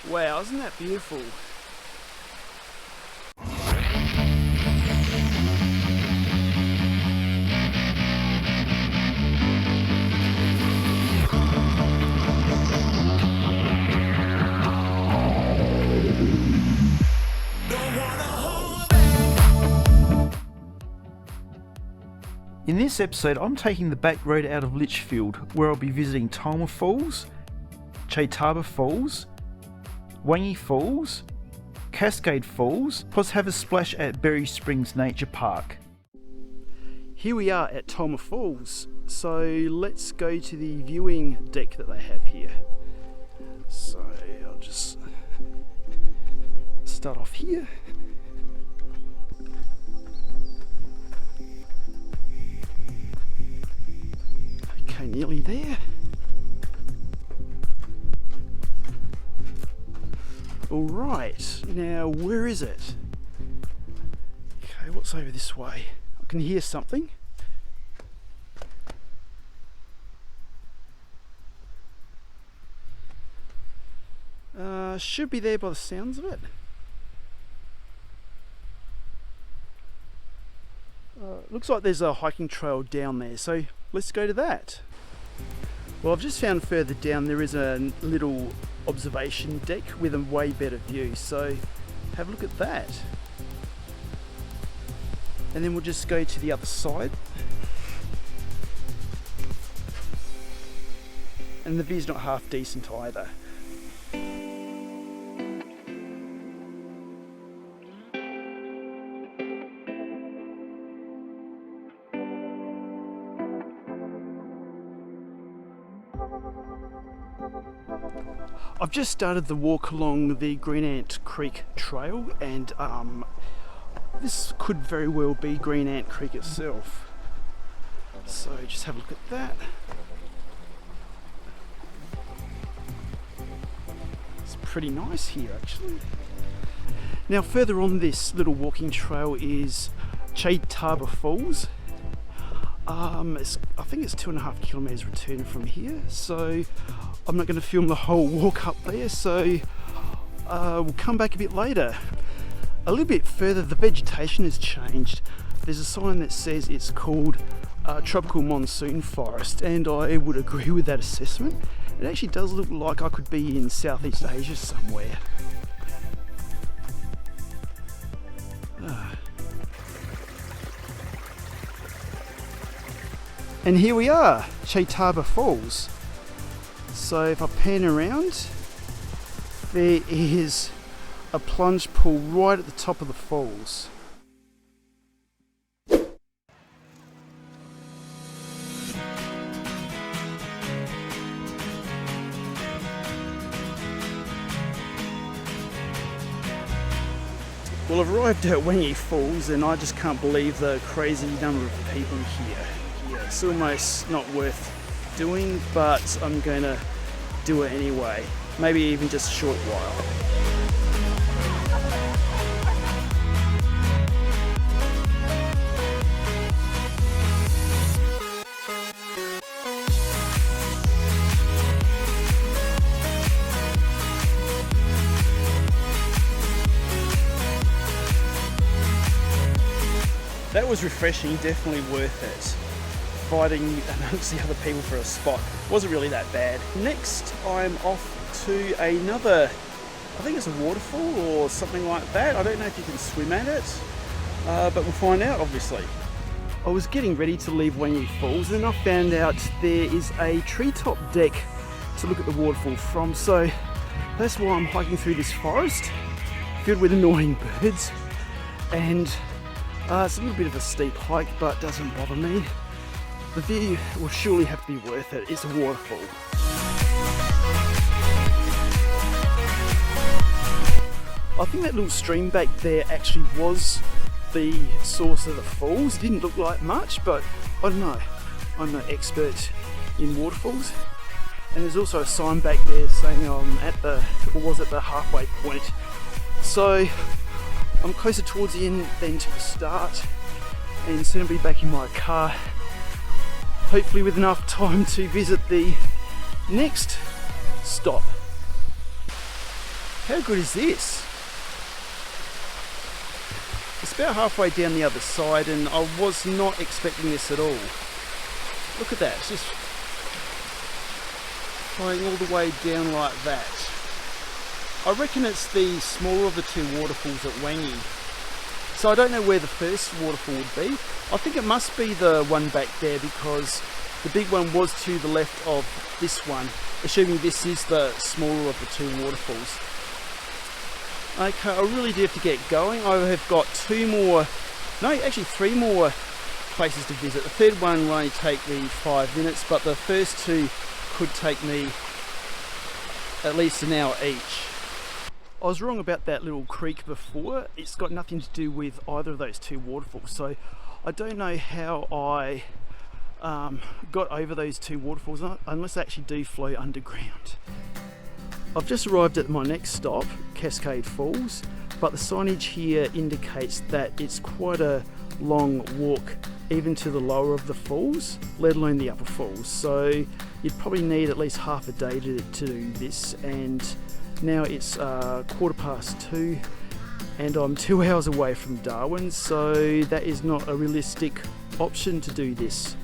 Wow, isn't that beautiful? In this episode, I'm taking the back road out of Litchfield, where I'll be visiting Toma Falls, Tjaetaba Falls, Wangi Falls, Cascade Falls, plus have a splash at Berry Springs Nature Park. Here we are at Toma Falls, so let's go to the viewing deck that they have here. So I'll just start off here. Okay, nearly there. Alright, now where is it? Okay, what's over this way? I can hear something. Should be there by the sounds of it. Looks like there's a hiking trail down there, so let's go to that. Well, I've just found further down there is a little observation deck with a way better view, so have a look at that. And then we'll just go to the other side. And the view's not half decent either. I've just started the walk along the Green Ant Creek trail, and this could very well be Green Ant Creek itself. So just have a look at that. It's pretty nice here actually. Now further on this little walking trail is Tjaetaba Falls. I think it's 2.5 kilometres return from here, so I'm not going to film the whole walk up there, so we'll come back a bit later. A little bit further, the vegetation has changed. There's a sign that says it's called tropical monsoon forest, and I would agree with that assessment. It actually does look like I could be in Southeast Asia somewhere. And here we are, Tjaetaba Falls. So if I pan around, there is a plunge pool right at the top of the falls. Well, I've arrived at Wenge Falls and I just can't believe the crazy number of people here. It's almost not worth doing, but I'm going to do it anyway. Maybe even just a short while. That was refreshing, definitely worth it. Fighting amongst the other people for a spot wasn't really that bad. Next I'm off to another, I think it's a waterfall or something like that. I don't know if you can swim at it, but we'll find out obviously. I was getting ready to leave Wangi Falls and I found out there is a treetop deck to look at the waterfall from, so that's why I'm hiking through this forest filled with annoying birds, and it's a little bit of a steep hike but doesn't bother me. The view will surely have to be worth it. It's a waterfall. I think that little stream back there actually was the source of the falls. Didn't look like much, but I don't know. I'm no expert in waterfalls. And there's also a sign back there saying I'm at the halfway point. So I'm closer towards the end than to the start, and soon I'll be back in my car, hopefully with enough time to visit the next stop. How good is this? It's about halfway down the other side and I was not expecting this at all. Look at that, it's just flowing all the way down like that. I reckon it's the smaller of the two waterfalls at Wangi. So I don't know where the first waterfall would be. I think it must be the one back there because the big one was to the left of this one, assuming this is the smaller of the two waterfalls. Okay, I really do have to get going. I have got three more places to visit. The third one will only take me 5 minutes, but the first two could take me at least an hour each. I was wrong about that little creek before. It's got nothing to do with either of those two waterfalls. So I don't know how I got over those two waterfalls unless they actually do flow underground. I've just arrived at my next stop, Cascade Falls, but the signage here indicates that it's quite a long walk even to the lower of the falls, let alone the upper falls. So you'd probably need at least half a day to do this, and now it's 2:15 and I'm 2 hours away from Darwin, so that is not a realistic option to do this.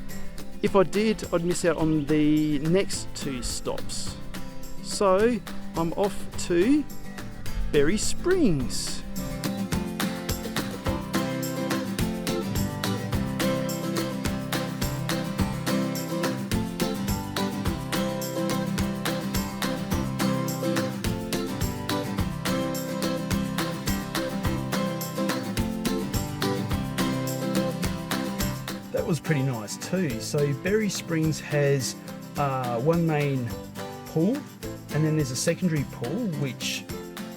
If I did, I'd miss out on the next two stops. So I'm off to Berry Springs. That was pretty nice too. So Berry Springs has one main pool, and then there's a secondary pool which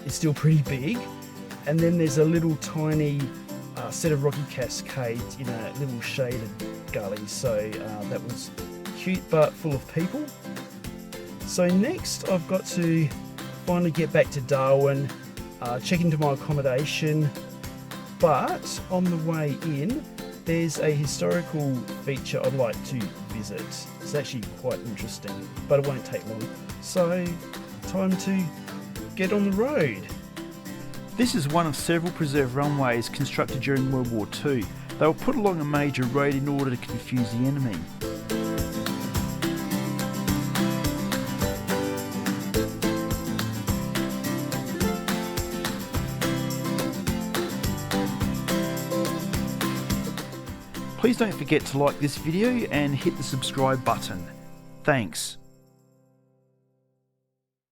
is still pretty big, and then there's a little tiny set of rocky cascades in a little shaded gully. So that was cute but full of people. So next I've got to finally get back to Darwin, check into my accommodation, but on the way in there's a historical feature I'd like to visit. It's actually quite interesting, but it won't take long. So, time to get on the road. This is one of several preserved runways constructed during World War II. They were put along a major road in order to confuse the enemy. Please don't forget to like this video and hit the subscribe button. Thanks.